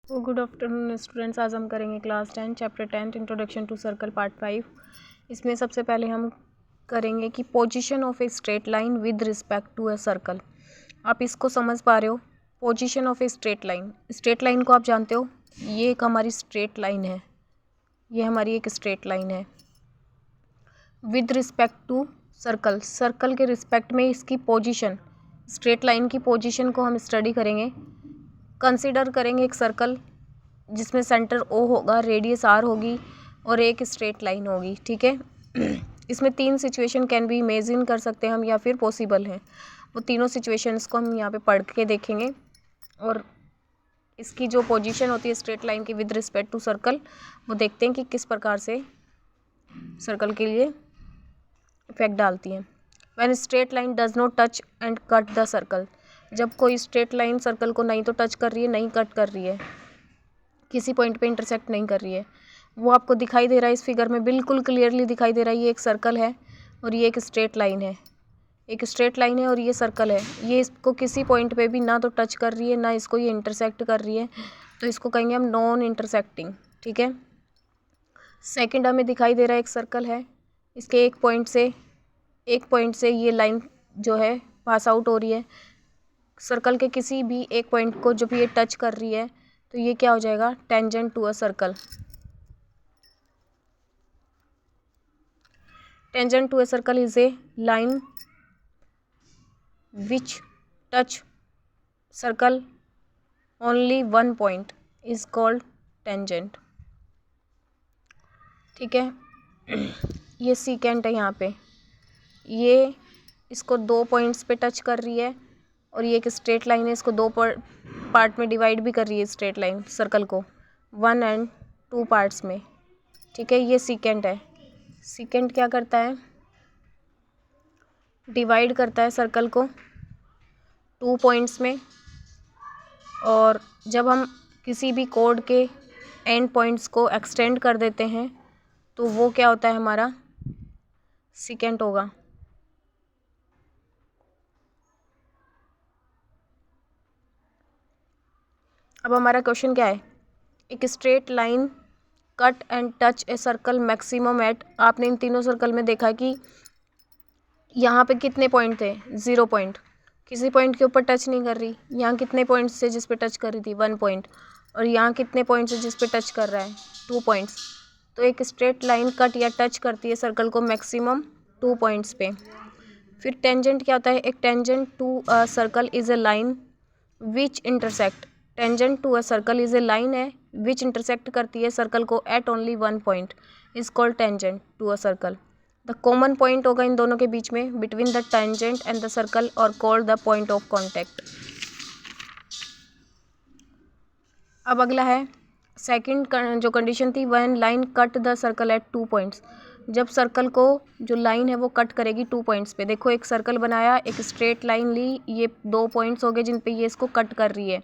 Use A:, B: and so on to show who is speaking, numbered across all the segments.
A: Good afternoon students. आज हम करेंगे class 10 chapter 10 introduction to circle part 5। इसमें सबसे पहले हम करेंगे कि position of a straight line with respect to a circle. आप इसको समझ पा रहे हो? Position of a straight line को आप जानते हो, ये एक हमारी स्ट्रेट लाइन है, ये हमारी एक स्ट्रेट लाइन है। विद रिस्पेक्ट टू सर्कल के रिस्पेक्ट में इसकी पोजीशन, स्ट्रेट लाइन की पोजीशन को हम स्टडी करेंगे। कंसीडर करेंगे एक सर्कल जिसमें सेंटर ओ होगा, रेडियस आर होगी और एक स्ट्रेट लाइन होगी। ठीक है, इसमें 3 सिचुएशन कैन बी इमेजिन कर सकते हैं हम या फिर पॉसिबल हैं। वो तीनों सिचुएशंस को हम यहाँ पे पढ़ के देखेंगे और इसकी जो पोजीशन होती है स्ट्रेट लाइन की विद रिस्पेक्ट टू सर्कल, वो देखते हैं कि किस प्रकार से सर्कल के लिए इफेक्ट डालती है। When straight line does not touch and cut the circle, जब कोई स्ट्रेट लाइन सर्कल को नहीं तो टच कर रही है, नहीं कट कर रही है, किसी पॉइंट पे इंटरसेक्ट नहीं कर रही है, वो आपको दिखाई दे रहा है इस फिगर में, बिल्कुल क्लियरली दिखाई दे रहा है। ये एक सर्कल है और ये एक स्ट्रेट लाइन है, एक स्ट्रेट लाइन है और ये सर्कल है। ये इसको किसी पॉइंट पे भी ना तो टच कर रही है, ना इसको ये इंटरसेक्ट कर रही है, तो इसको कहेंगे हम नॉन इंटरसेक्टिंग। ठीक है, सेकेंड हमें दिखाई दे रहा है एक सर्कल है, इसके एक पॉइंट से ये लाइन जो है पास आउट हो रही है। सर्कल के किसी भी एक पॉइंट को जब ये टच कर रही है तो ये क्या हो जाएगा? Tangent to a circle. Tangent to a circle is a line which touch circle only one point is called tangent. ठीक है, ये सीकेंट है, यहाँ पे ये इसको 2 पॉइंट्स पे टच कर रही है और ये एक स्ट्रेट लाइन है, इसको 2 पार्ट में डिवाइड भी कर रही है स्ट्रेट लाइन सर्कल को 1 और 2 पार्ट्स में। ठीक है, ये सीकेंट है। सीकेंट क्या करता है? डिवाइड करता है सर्कल को 2 पॉइंट्स में, और जब हम किसी भी कोड के एंड पॉइंट्स को एक्सटेंड कर देते हैं तो वो क्या होता है? हमारा सीकेंट होगा। अब हमारा क्वेश्चन क्या है? एक straight line cut and touch a circle maximum at, आपने इन तीनों सर्कल में देखा कि यहाँ पे कितने पॉइंट थे? 0 पॉइंट, किसी पॉइंट के ऊपर टच नहीं कर रही। यहाँ कितने पॉइंट्स थे जिस पे टच कर रही थी? 1 पॉइंट। और यहाँ कितने पॉइंट्स है जिस पे टच कर रहा है? 2 पॉइंट्स। तो एक स्ट्रेट लाइन कट या टच करती है सर्कल को मैक्सिमम 2 पॉइंट्स पे। फिर टेंजेंट क्या होता है? एक tangent to a circle is a line which intersect, tangent to a circle is a line है विच इंटरसेक्ट करती है सर्कल को at only 1 point is called tangent to a circle. The common point होगा इन दोनों के बीच में between the tangent and the circle और called the point of contact. अब अगला है सेकंड जो कंडीशन थी, when line cut the circle at 2 points, जब सर्कल को जो लाइन है वो कट करेगी 2 पॉइंट्स पे। देखो, एक सर्कल बनाया, एक स्ट्रेट लाइन ली, ये 2 पॉइंट्स हो गए जिन पे ये इसको कट कर रही है,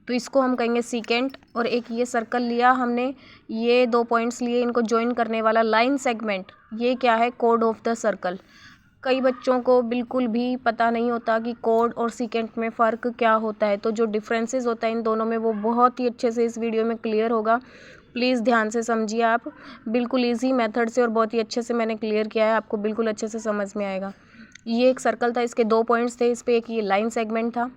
A: तो इसको हम कहेंगे सीकेंट। और एक ये सर्कल लिया हमने, ये 2 पॉइंट्स लिए, इनको ज्वाइन करने वाला लाइन सेगमेंट, ये क्या है? Code of the circle. कई बच्चों को बिल्कुल भी पता नहीं होता कि कोड और सीकेंट में फ़र्क क्या होता है, तो जो डिफरेंसेस होता है इन दोनों में वो बहुत ही अच्छे से इस वीडियो में क्लियर होगा। प्लीज़ ध्यान से समझिए आप, बिल्कुल इजी मेथड से और बहुत ही अच्छे से मैंने क्लियर किया है, आपको बिल्कुल अच्छे से समझ में आएगा। ये एक सर्कल था, इसके 2 पॉइंट्स थे, इस पर एक ये लाइन सेगमेंट था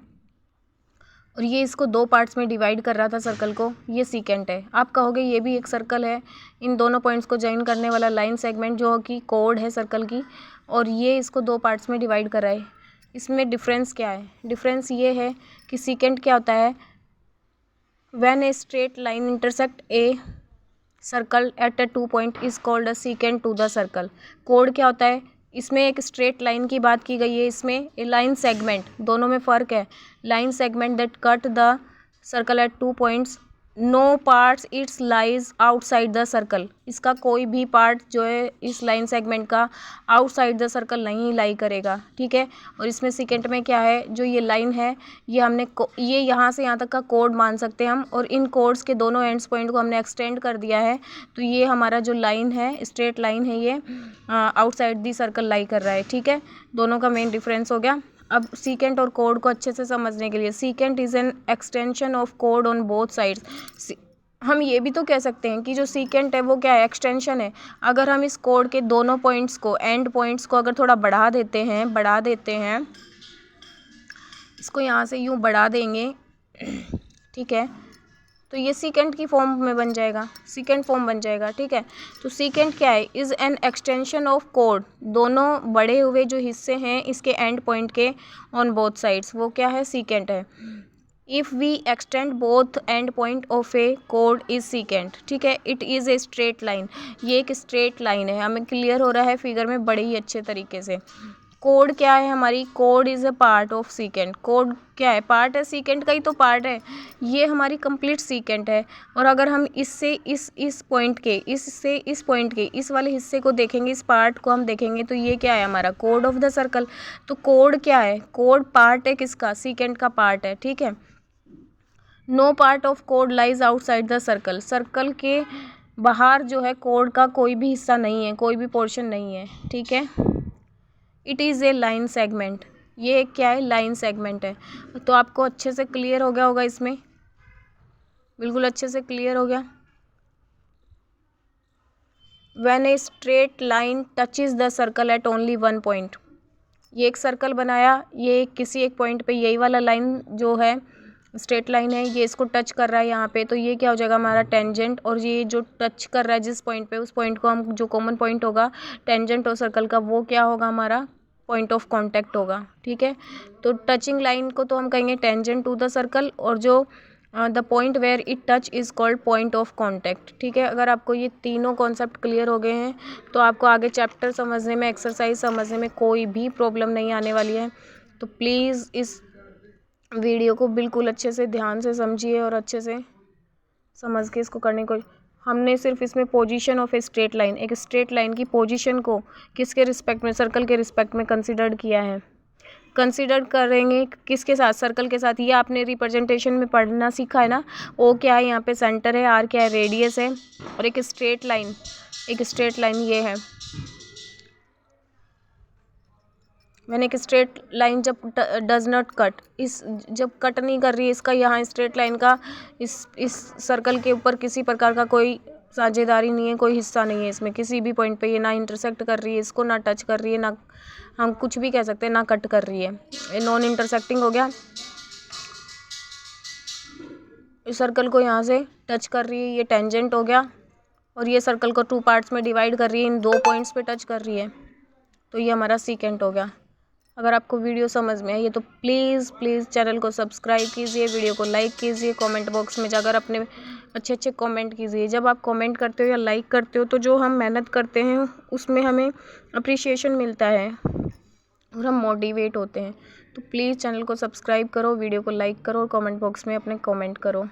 A: और ये इसको 2 पार्ट्स में डिवाइड कर रहा था सर्कल को, ये सीकेंट है। आप कहोगे ये भी एक सर्कल है, इन दोनों पॉइंट्स को ज्वाइन करने वाला लाइन सेगमेंट जो कि कोड है सर्कल की, और ये इसको 2 पार्ट्स में डिवाइड कर रहा है। इसमें डिफरेंस क्या है? डिफरेंस ये है कि सीकेंट क्या होता है? When a straight line intersect a circle at a 2 point is called a secant to the circle. कोड क्या होता है? इसमें एक स्ट्रेट लाइन की बात की गई है, इसमें ए लाइन सेगमेंट, दोनों में फ़र्क है। Line segment that cut the circle at 2 points, no parts its lies outside the circle, इसका कोई भी पार्ट जो है इस लाइन सेगमेंट का आउटसाइड द सर्कल नहीं लाई करेगा। ठीक है, और इसमें सेकेंड में क्या है? जो ये लाइन है ये हमने ये यहाँ से यहाँ तक का कोड मान सकते हैं हम, और इन कोड्स के दोनों एंड्स पॉइंट को हमने एक्सटेंड कर दिया है, तो ये हमारा जो लाइन है, स्ट्रेट लाइन है, ये आउटसाइड दी सर्कल लाई कर रहा है। ठीक है, दोनों का मेन डिफरेंस हो गया। अब सीकेंट और कोड को अच्छे से समझने के लिए, secant is an extension of code on both sides. हम ये भी तो कह सकते हैं कि जो सीकेंट है वो क्या है, एक्सटेंशन है। अगर हम इस कोड के दोनों पॉइंट्स को, एंड पॉइंट्स को अगर थोड़ा बढ़ा देते हैं इसको यहाँ से यूँ बढ़ा देंगे, ठीक है, तो ये सीकेंट की फॉर्म में बन जाएगा, सीकेंट फॉर्म बन जाएगा, ठीक है। तो सीकेंट क्या है, इज़ एन एक्सटेंशन ऑफ कोड, दोनों बढ़े हुए जो हिस्से हैं इसके एंड पॉइंट के ऑन बोथ साइड्स, वो क्या है, सीकेंट है। If we extend both end point of a कोड इज सीकेंट, ठीक है। It is a straight line, ये एक स्ट्रेट लाइन है, हमें क्लियर हो रहा है फिगर में बड़े ही अच्छे तरीके से। कोड क्या है हमारी, code is a part of secant, code क्या है, पार्ट है, सीकेंट का ही तो पार्ट है, ये हमारी कंप्लीट सीकेंट है। और अगर हम इससे इस पॉइंट के, इससे इस पॉइंट के इस वाले हिस्से को देखेंगे, इस पार्ट को हम देखेंगे, तो ये क्या है हमारा, कोड ऑफ द सर्कल। तो कोड क्या है, कोड पार्ट है किसका, सीकेंट का पार्ट है, ठीक है। नो पार्ट ऑफ कोड lies outside the circle, circle के बाहर जो है कोड का कोई भी हिस्सा नहीं है, कोई भी पोर्शन नहीं है, ठीक है। It is A line segment, ये क्या है, लाइन सेगमेंट है। तो आपको अच्छे से क्लियर हो गया होगा, इसमें बिल्कुल अच्छे से क्लियर हो गया। When a straight line touches the circle eight only one point, ये एक सर्कल बनाया, ये किसी एक पॉइंट पे यही वाला लाइन जो है स्ट्रेट लाइन है, ये इसको टच कर रहा है यहाँ पे, तो ये क्या हो जाएगा हमारा टेंजेंट। और ये जो टच कर रहा है जिस पॉइंट पे, उस पॉइंट को हम, जो कॉमन पॉइंट होगा टेंजेंट और सर्कल का, वो क्या होगा हमारा, पॉइंट ऑफ कांटेक्ट होगा, ठीक है। तो टचिंग लाइन को तो हम कहेंगे टेंजेंट टू द सर्कल, और जो the point where it touch is called point of contact, ठीक है। अगर आपको ये तीनों कॉन्सेप्ट क्लियर हो गए हैं तो आपको आगे चैप्टर समझने में, एक्सरसाइज समझने में कोई भी प्रॉब्लम नहीं आने वाली है। तो प्लीज़ इस वीडियो को बिल्कुल अच्छे से ध्यान से समझिए और अच्छे से समझ के इसको करने को। हमने सिर्फ इसमें position of a straight line, एक स्ट्रेट लाइन की पोजीशन को किसके रिस्पेक्ट में, सर्कल के रिस्पेक्ट में कंसिडर किया है। कंसिडर करेंगे किसके साथ, सर्कल के साथ। ये आपने रिप्रेजेंटेशन में पढ़ना सीखा है ना, ओ क्या है यहाँ पे सेंटर है, आर क्या है रेडियस है, और एक स्ट्रेट लाइन ये है। मैंने एक स्ट्रेट लाइन जब डज नॉट कट, इस जब कट नहीं कर रही है इसका, यहाँ स्ट्रेट लाइन का इस सर्कल के ऊपर किसी प्रकार का कोई साझेदारी नहीं है, कोई हिस्सा नहीं है इसमें, किसी भी पॉइंट पे ये ना इंटरसेक्ट कर रही है इसको, ना टच कर रही है, ना हम कुछ भी कह सकते हैं, ना कट कर रही है, ये नॉन इंटरसेक्टिंग हो गया। इस सर्कल को यहाँ से टच कर रही है, ये टेंजेंट हो गया। और ये सर्कल को 2 पार्ट्स में डिवाइड कर रही है, इन 2 पॉइंट्स पे टच कर रही है, तो ये हमारा सीकेंट हो गया। अगर आपको वीडियो समझ में आई है तो प्लीज़ चैनल को सब्सक्राइब कीजिए, वीडियो को लाइक कीजिए, कमेंट बॉक्स में जाकर अपने अच्छे कमेंट कीजिए। जब आप कमेंट करते हो या लाइक करते हो तो जो हम मेहनत करते हैं उसमें हमें अप्रिशिएशन मिलता है और हम मोटिवेट होते हैं। तो प्लीज़ चैनल को सब्सक्राइब करो, वीडियो को लाइक करो और कमेंट बॉक्स में अपने कमेंट करो।